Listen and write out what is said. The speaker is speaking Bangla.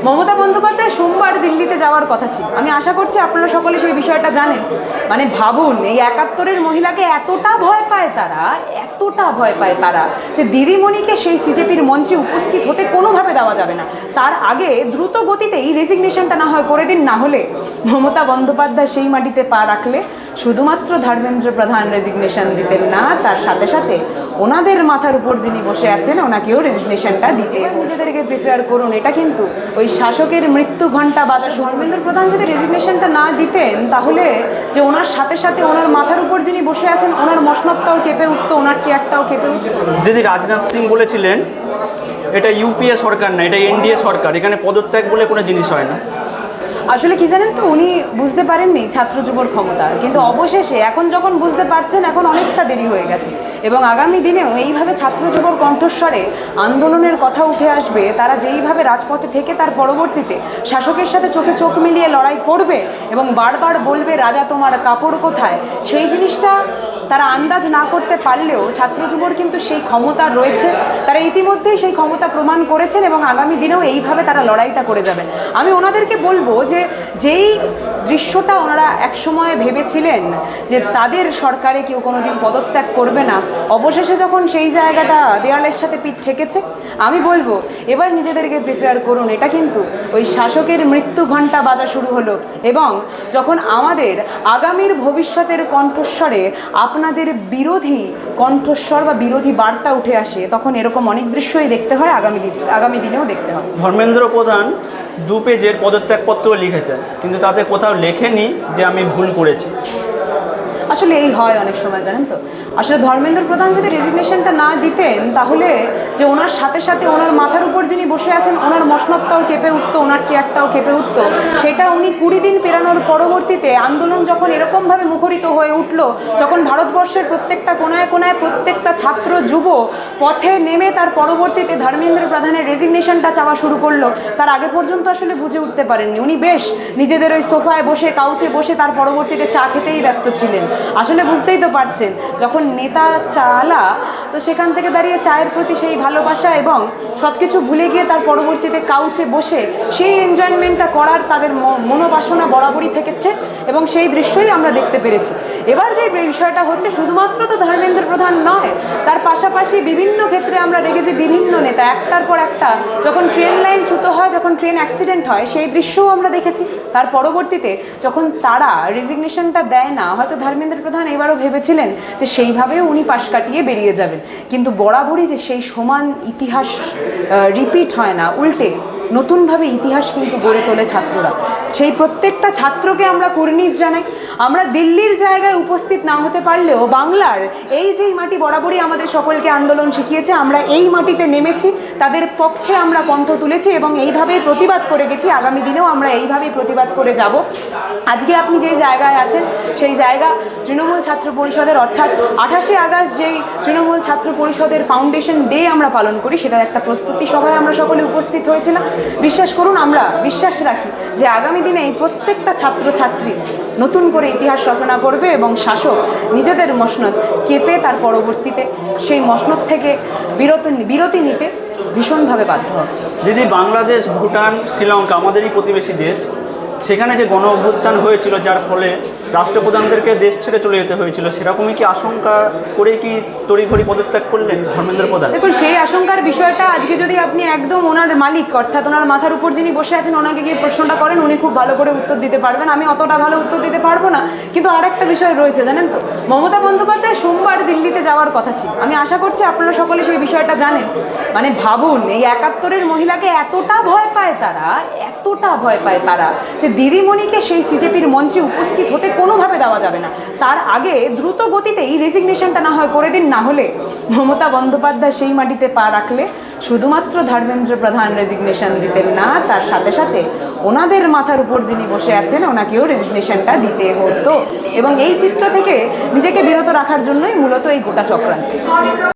মমতা বন্দ্যোপাধ্যায় সোমবার দিল্লিতে যাওয়ার কথা ছিল। আমি আশা করছি আপনারা সকলে সেই বিষয়টা জানেন। মানে ভাবুন, এই ৭১-এর মহিলাকে এতটা ভয় পায় তারা যে দিদিমণিকে সেই সিজেপির মঞ্চে উপস্থিত হতে কোনোভাবে দেওয়া যাবে না। তার আগে দ্রুত গতিতে এই রেজিগনেশনটা না হয় করে দিন, না হলে মমতা বন্দ্যোপাধ্যায় সেই মাটিতে পা রাখলে শুধুমাত্র ধর্মেন্দ্র প্রধান রেজিগনেশন দিতেন না, তার সাথে সাথে ওনাদের মাথার উপর যিনি বসে আছেন ওনাকেও রেজিগনেশনটা দিতে। নিজেদেরকে প্রিপেয়ার করুন, এটা কিন্তু ওই শাসকের মৃত্যু ঘণ্টা বাজা। ধর্মেন্দ্র প্রধান যদি রেজিগনেশনটা না দিতেন তাহলে যে ওনার সাথে সাথে ওনার মাথার উপর যিনি বসে আছেন ওনার মসনদটাও কেঁপে উঠতো, ওনার চেয়ারটাও কেঁপে উঠতো। দিদি, রাজনাথ সিং বলেছিলেন এটা ইউপিএ সরকার না, এটা এনডিএ সরকার, এখানে পদত্যাগ বলে কোনো জিনিস হয় না। আসলে কি জানেন তো, উনি বুঝতে পারেননি ছাত্র যুবর ক্ষমতা, কিন্তু অবশেষে এখন যখন বুঝতে পারছেন এখন অনেকটা দেরি হয়ে গেছে। এবং আগামী দিনেও এইভাবে ছাত্র যুবর কণ্ঠস্বরে আন্দোলনের কথা উঠে আসবে। তারা যেইভাবে রাজপথে থেকে তার পরবর্তীতে শাসকের সাথে চোখে চোখ মিলিয়ে লড়াই করবে এবং বারবার বলবে রাজা তোমার কাপড় কোথায়, সেই জিনিসটা তারা আন্দাজ না করতে পারলেও ছাত্র যুবর কিন্তু সেই ক্ষমতা রয়েছে। তারা ইতিমধ্যেই সেই ক্ষমতা প্রমাণ করেছেন এবং আগামী দিনেও এইভাবে তারা লড়াইটা করে যাবেন। আমি ওনাদেরকে বলবো যে যেই দৃশ্যটা ওনারা একসময় ভেবেছিলেন যে তাদের সরকারে কেউ কোনোদিন পদত্যাগ করবে না, অবশেষে যখন সেই জায়গাটা দেওয়ালের সাথে পিঠ ঠেকেছে, আমি বলবো এবার নিজেদেরকে প্রিপেয়ার করুন। এটা কিন্তু ওই শাসকের মৃত্যু ঘণ্টা বাজা শুরু হলো এবং যখন আমাদের আগামীর ভবিষ্যতের কণ্ঠস্বরে আপনাদের বিরোধী কণ্ঠস্বর বা বিরোধী বার্তা উঠে আসে, তখন এরকম অনেক দৃশ্যই দেখতে হয়, আগামী দিনেও দেখতে হয়। ধর্মেন্দ্র প্রধান 2 পেজের পদত্যাগপত্র লিখেছেন, কিন্তু তাতে কোথাও লেখেনি যে আমি ভুল করেছি। আসলে এই হয় অনেক সময়, জানেন তো। আসলে ধর্মেন্দ্র প্রধান যদি রেজিগনেশনটা না দিতেন তাহলে যে ওনার সাথে সাথে ওনার মাথার উপর যিনি বসে আছেন ওনার মসনদটাও কেঁপে উঠতো, ওনার চেয়ারটাও কেঁপে উঠতো। সেটা উনি 20 দিন পেরানোর পরবর্তীতে আন্দোলন যখন এরকমভাবে মুখরিত হয়ে উঠল, যখন ভারতবর্ষের প্রত্যেকটা কোনায় কোনায় প্রত্যেকটা ছাত্র যুব পথে নেমে তার পরবর্তীতে ধর্মেন্দ্র প্রধানের রেজিগনেশনটা চাওয়া শুরু করলো, তার আগে পর্যন্ত আসলে বুঝে উঠতে পারেননি। উনি বেশ নিজেদের ওই সোফায় বসে কাউচে বসে তার পরবর্তীতে চা খেতেই ব্যস্ত ছিলেন। আসলে বুঝতেই তো পারছেন, যখন নেতা চালা তো সেখান থেকে দাঁড়িয়ে চায়ের প্রতি সেই ভালোবাসা এবং সব কিছু ভুলে গিয়ে তার পরবর্তীতে কাউচে বসে সেই এনজয়মেন্টটা করার তাদের মনোবাসনা বরাবরই থেকেছে এবং সেই দৃশ্যই আমরা দেখতে পেরেছি। এবার যে বিষয়টা হচ্ছে, শুধুমাত্র তো ধর্মেন্দ্র প্রধান নয়, তার পাশাপাশি বিভিন্ন ক্ষেত্রে আমরা দেখেছি বিভিন্ন নেতা একটার পর একটা, যখন ট্রেন লাইন চ্যুত হয়, যখন ট্রেন অ্যাক্সিডেন্ট হয়, সেই দৃশ্যও আমরা দেখেছি। তার পরবর্তীতে যখন তারা রেজিগনেশনটা দেয় না, হয়তো ধর্মেন্দ্র প্রধান এবারও ভেবেছিলেন যে সেইভাবেও উনি পাশ কাটিয়ে বেরিয়ে যাবেন, কিন্তু বরাবরই যে সেই সমান ইতিহাস রিপিট হয় না, উল্টে নতুনভাবে ইতিহাস কিন্তু গড়ে তোলে ছাত্ররা। সেই প্রত্যেকটা ছাত্রকে আমরা কুর্নিশ জানাই। আমরা দিল্লির জায়গায় উপস্থিত না হতে পারলেও বাংলার এই যেই মাটি বরাবরই আমাদের সকলকে আন্দোলন শিখিয়েছে, আমরা এই মাটিতে নেমেছি, তাদের পক্ষে আমরা কণ্ঠ তুলেছি এবং এইভাবেই প্রতিবাদ করে গেছি। আগামী দিনেও আমরা এইভাবেই প্রতিবাদ করে যাব। আজকে আপনি যেই জায়গায় আছেন সেই জায়গা তৃণমূল ছাত্র পরিষদের, অর্থাৎ 28শে আগস্ট যেই তৃণমূল ছাত্র পরিষদের ফাউন্ডেশন ডে আমরা পালন করি, সেটার একটা প্রস্তুতি সভায় আমরা সকলে উপস্থিত হয়েছিলাম। বিশ্বাস করুন, আমরা বিশ্বাস রাখি যে আগামী দিনে এই প্রত্যেকটা ছাত্রছাত্রী নতুন করে ইতিহাস রচনা করবে এবং শাসক নিজেদের মসনদ কেঁপে তার পরবর্তীতে সেই মসনদ থেকে বিরতি নিতে ভীষণভাবে বাধ্য হবে। দিদি, বাংলাদেশ, ভুটান, শ্রীলঙ্কা আমাদেরই প্রতিবেশী দেশ, সেখানে যে গণ অভ্যুত্থান হয়েছিল যার ফলে রাষ্ট্রপ্রধানদেরকে দেশ ছেড়ে চলে যেতে হয়েছিল, সেরকমই কি আশঙ্কা করে কি তড়িঘড়ি পদত্যাগ করলেন ধর্মেন্দ্র প্রধান? দেখুন, সেই আশঙ্কার বিষয়টা আজকে যদি আপনি একদম ওনার মালিক অর্থাৎ ওনার মাথার উপর যিনি বসে আছেন ওনাকে গিয়ে প্রশ্নটা করেন, উনি খুব ভালো করে উত্তর দিতে পারবেন। আমি অতটা ভালো উত্তর দিতে পারবো না। কিন্তু আরেকটা বিষয় রয়েছে, জানেন তো, মমতা বন্দ্যোপাধ্যায় সোমবার দিল্লিতে যাওয়ার কথা ছিল। আমি আশা করছি আপনারা সকলে সেই বিষয়টা জানেন। মানে ভাবুন, এই ৭১-এর মহিলাকে এতটা ভয় পায় তারা যে দিদিমণিকে সেই সিজেপির মঞ্চে উপস্থিত হতে কোনোভাবে দেওয়া যাবে না। তার আগে দ্রুত গতিতে এই রেজিগনেশনটা না হয় করে দিন, না হলে মমতা বন্দ্যোপাধ্যায় সেই মাটিতে পা রাখলে শুধুমাত্র ধর্মেন্দ্র প্রধান রেজিগনেশন দিতেন না, তার সাথে সাথে ওনাদের মাথার উপর যিনি বসে আছেন ওনাকেও রেজিগনেশনটা দিতে হতো। এবং এই চিত্র থেকে নিজেকে বিরত রাখার জন্যই মূলত এই গোটা চক্রান্ত।